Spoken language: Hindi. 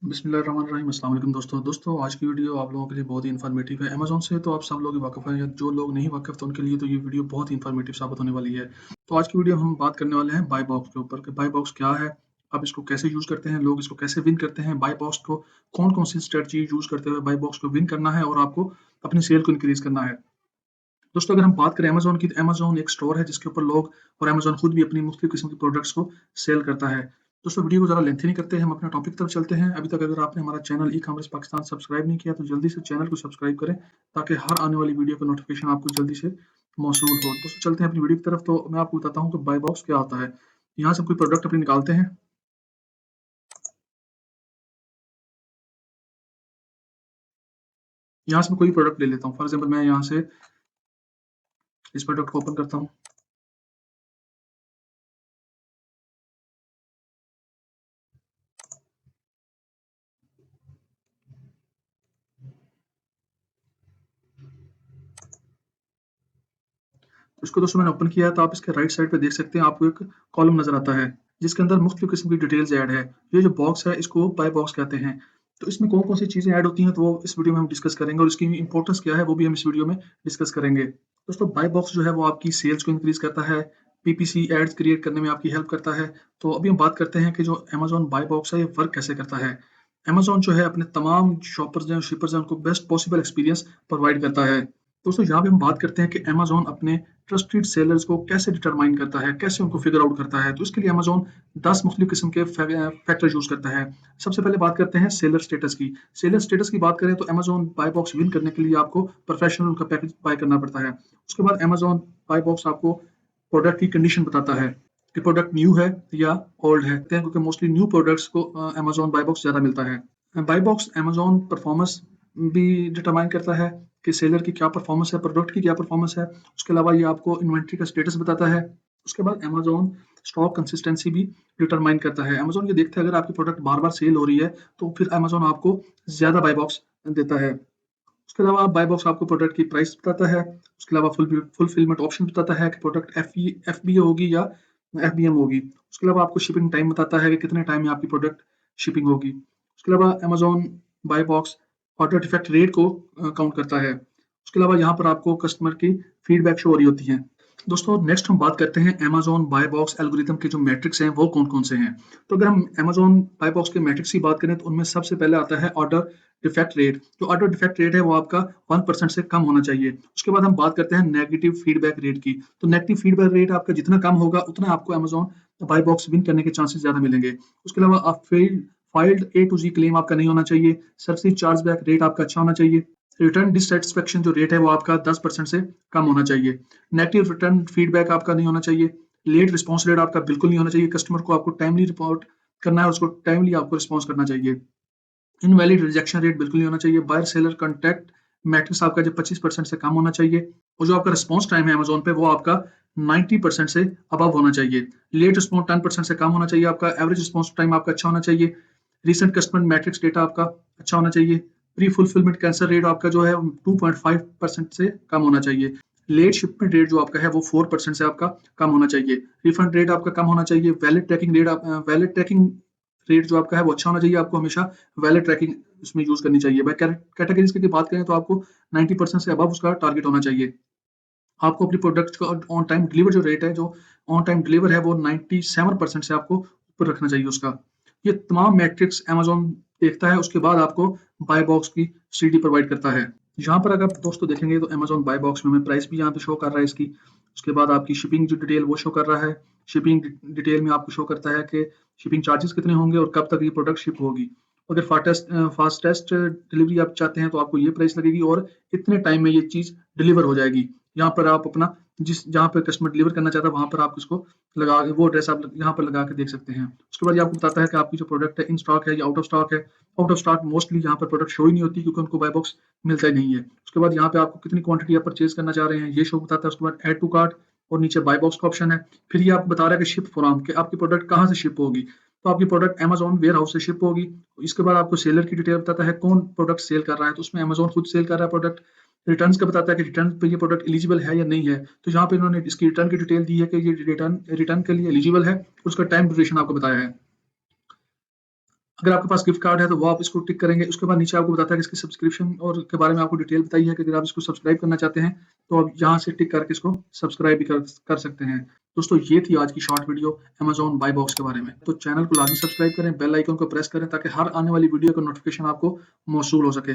बिस्मिल्लाहिर्रहमानिर्रहीम। अस्सलाम वालेकुम दोस्तों आज की वीडियो आप लोगों के लिए बहुत ही इन्फॉर्मेटिव है। अमेज़न से तो आप सब लोग ही वाकिफ़ हैं, या जो लोग नहीं वाकिफ़ तो उनके लिए तो ये वीडियो बहुत ही इन्फॉर्मेटिव साबित होने वाली है। तो आज की वीडियो हम बात करने वाले हैं बाय बॉक्स के ऊपर कि बाय बॉक्स क्या है, आप इसको कैसे यूज़ करते हैं, लोग इसको कैसे विन करते हैं, बाय बॉक्स को कौन-कौन सी स्ट्रैटेजी यूज़ करते हुए बाय बॉक्स को विन करना है और आपको अपनी सेल को इंक्रीज़ करना है। दोस्तों अगर हम बात करें अमेज़न की, तो अमेज़न एक स्टोर है जिसके ऊपर लोग और अमेज़न खुद भी अपनी मुख्तलिफ किस्म की प्रोडक्ट्स को सेल करता है। दोस्तों वीडियो को ज़्यादा लेंथी नहीं करते, हम अपने टॉपिक की तरफ चलते हैं। अभी तक अगर आपने हमारा चैनल ई-कॉमर्स पाकिस्तान सब्सक्राइब नहीं किया तो जल्दी से चैनल को सब्सक्राइब करें, ताकि हर आने वाली वीडियो का नोटिफिकेशन आपको जल्दी से मौसूल हो। दोस्तों चलते हैं अपनी वीडियो की तरफ। तो मैं आपको बताता हूँ कि बाय बॉक्स क्या होता है। यहाँ से हम कोई प्रोडक्ट अपनी निकालते हैं। यहाँ से मैं कोई प्रोडक्ट ले लेता हूँ। फॉर एग्जाम्पल मैं यहाँ से इस प्रोडक्ट को ओपन करता हूँ। इसको दोस्तों मैंने ओपन किया है, तो आप इसके राइट साइड पे देख सकते हैं, आपको एक कॉलम नज़र आता है, जिसके अंदर मुख्तलिफ किस्म की डिटेल्स ऐड है। ये जो बॉक्स है इसको बाय बॉक्स कहते हैं। तो इसमें कौन-कौन सी चीज़ें ऐड होती हैं, तो वो इस वीडियो में हम डिस्कस करेंगे, और इसकी इम्पोर्टेंस क्या है वो भी हम इस वीडियो में डिस्कस करेंगे। दोस्तों बाय बॉक्स जो है वो आपकी सेल्स को इंक्रीज़ करता है, पीपीसी एड्स क्रिएट करने में आपकी हेल्प करता है। तो अभी हम बात करते हैं कि जो अमेज़न बाय बॉक्स है ये वर्क कैसे करता है। अमेज़न जो है अपने तमाम शॉपर्स हैं, शिपर्स हैं, उनको बेस्ट पॉसिबल एक्सपीरियंस प्रोवाइड करता है। दोस्तों यहाँ पे हम बात करते हैं कि अमेज़न अपने ट्रस्टेड सेलर्स को कैसे डिटरमाइन करता है, कैसे उनको फिगर आउट करता है। तो इसके लिए अमेज़न 10 मुख्तलिफ किस्म के फैक्टर यूज़ करता है। सबसे पहले बात करते हैं सेलर स्टेटस की। सेलर स्टेटस की बात करें तो अमेज़न बाय बॉक्स विन करने के लिए आपको प्रोफेशनल उनका पैकेज बाय करना पड़ता है। उसके बाद अमेज़न बाय बॉक्स आपको प्रोडक्ट की कंडीशन बताता है कि प्रोडक्ट न्यू है या ओल्ड है, क्योंकि मोस्टली न्यू प्रोडक्ट्स को अमेज़न बाय बॉक्स ज़्यादा मिलता है। बाय बॉक्स अमेज़न परफॉर्मेंस भी डिटरमाइन करता है कि सेलर की क्या परफॉर्मेंस है, प्रोडक्ट की क्या परफॉर्मेंस है। उसके अलावा ये आपको इन्वेंट्री का स्टेटस बताता है। उसके बाद अमेज़न स्टॉक कंसिस्टेंसी भी डिटरमाइन करता है। अमेज़न ये देखता है अगर आपकी प्रोडक्ट बार-बार सेल हो रही है, तो फिर अमेज़न आपको ज़्यादा बाय बॉक्स देता है। उसके अलावा बाय बॉक्स आपको प्रोडक्ट की प्राइस बताता है। उसके अलावा फुलफिलमेंट ऑप्शन बताता है कि प्रोडक्ट एफबीए होगी या एफबीएम होगी। उसके अलावा आपको शिपिंग टाइम बताता है कि कितने टाइम में आपकी प्रोडक्ट शिपिंग होगी। उसके अलावा Amazon buy box order defect rate को काउंट करता है। उसके अलावा यहाँ पर आपको कस्टमर की फीडबैक शो हो रही होती है। दोस्तों नेक्स्ट हम बात करते हैं अमेज़न बाय बॉक्स एल्गोरिथम के जो मैट्रिक्स हैं वो कौन-कौन से हैं। तो अगर हम अमेज़न बाय बॉक्स के मैट्रिक्स की बात करें तो उनमें सबसे पहले आता है ऑर्डर डिफेक्ट रेट। जो ऑर्डर डिफेक्ट रेट है वो आपका 1% से कम होना चाहिए। उसके बाद हम बात करते हैं नेगेटिव फीडबैक रेट की। तो नेगेटिव फीडबैक रेट आपका जितना कम होगा उतना आपको अमेज़न बाय बॉक्स विन करने के चांसेस ज़्यादा मिलेंगे। उसके अलावा filed A to Z claim आपका नहीं होना चाहिए। सर्विस चार्जबैक रेट आपका अच्छा होना चाहिए। रिटर्न डिससैटिस्फैक्शन जो रेट है वो आपका 10% से कम होना चाहिए। नेगेटिव रिटर्न फीडबैक आपका नहीं होना चाहिए। लेट रिस्पॉन्स रेट आपका बिल्कुल नहीं होना चाहिए। कस्टमर को आपको टाइमली रिपोर्ट करना है और उसको टाइमली आपको रिस्पॉन्स करना चाहिए। इनवैलिड रिजेक्शन रेट बिल्कुल नहीं होना चाहिए। बायर सेलर कॉन्टैक्ट मैट्रिक्स आपका जो 25% से कम होना चाहिए, और जो आपका रिस्पॉन्स टाइम है अमेज़न पे वो आपका 90% से अबव होना चाहिए। लेट रिस्पॉन्स 10% से कम होना चाहिए। आपका एवरेज रिस्पॉन्स टाइम आपका अच्छा होना चाहिए। रिसेंट कस्टमर मैट्रिक्स डेटा आपका अच्छा होना चाहिए। प्री फुलफिलमेंट कैंसर रेट आपका जो है 2.5% से कम होना चाहिए। लेट शिपमेंट रेट जो आपका है वो 4% से आपका कम होना चाहिए। रिफंड रेट आपका कम होना चाहिए। वैलिड ट्रैकिंग रेट जो आपका है वो अच्छा होना चाहिए। आपको हमेशा वैलिड ट्रैकिंग उसमें यूज़ करनी चाहिए। बाय कैटेगरीज़ की बात करें तो आपको 90% से अबव उसका टारगेट होना चाहिए। आपको अपनी प्रोडक्ट का ऑन टाइम डिलीवर जो रेट है, जो ऑन टाइम डिलीवर है वो 97% से आपको ऊपर रखना चाहिए उसका। ये तमाम मैट्रिक्स अमेज़न देखता है, उसके बाद आपको बाय बॉक्स की सीडी प्रोवाइड करता है। यहाँ पर अगर आप दोस्तों देखेंगे तो अमेज़न बाय बॉक्स में हमें प्राइस भी यहाँ पे शो कर रहा है इसकी। उसके बाद आपकी शिपिंग जो डिटेल वो शो कर रहा है। शिपिंग डिटेल में आपको शो करता है कि शिपिंग चार्जेस कितने होंगे और कब तक ये प्रोडक्ट शिप होगी। अगर फास्टेस्ट डिलीवरी आप चाहते हैं तो आपको ये प्राइस लगेगी और इतने टाइम में ये चीज़ डिलीवर हो जाएगी। यहाँ पर आप अपना जिस जहाँ पे कस्टमर डिलीवर करना चाहता है वहाँ पर आप उसको लगा वो एड्रेस आप यहाँ पर लगा के देख सकते हैं। उसके बाद ये आपको बताता है कि आपकी जो प्रोडक्ट है इन स्टॉक है या आउट ऑफ स्टॉक है। आउट ऑफ स्टॉक मोस्टली यहाँ पर प्रोडक्ट शो ही नहीं होती, क्योंकि उनको बाय बॉक्स मिलता ही नहीं है। उसके बाद यहाँ पे आपको कितनी क्वांटिटी आप परचेज करना चाह रहे हैं ये शो बताता है। उसके बाद ऐड टू कार्ट और नीचे बाय बॉक्स का ऑप्शन है। फिर ये आपको बता रहा है कि शिप फ्रॉम, कि आपकी प्रोडक्ट कहाँ से शिप होगी। तो आपकी प्रोडक्ट अमेज़न वेयर हाउस से शिप होगी। इसके बाद आपको सेलर की डिटेल बताता है कौन प्रोडक्ट सेल कर रहा है, तो उसमें अमेज़न खुद सेल कर रहा है प्रोडक्ट। रिटर्न्स का बताता है कि रिटर्न पे ये प्रोडक्ट एलिजिबल है या नहीं है। तो यहाँ पे इन्होंने इसकी रिटर्न की डिटेल दी है कि ये रिटर्न रिटर्न के लिए एलिजिबल है। उसका टाइम ड्यूरेशन आपको बताया है। अगर आपके पास गिफ्ट कार्ड है तो वो आप इसको टिक करेंगे। उसके बाद नीचे आपको बताता है कि इसकी सब्सक्रिप्शन और के बारे में आपको डिटेल बताई है कि अगर आप इसको सब्सक्राइब करना चाहते हैं तो आप यहाँ से टिक करके इसको सब्सक्राइब भी कर सकते हैं। दोस्तों ये थी आज की short video Amazon buy box के बारे में। तो चैनल को लाजमी सब्सक्राइब करें, बेल आइकन को प्रेस करें ताकि हर आने वाली वीडियो का नोटिफिकेशन आपको मौसूल हो सके।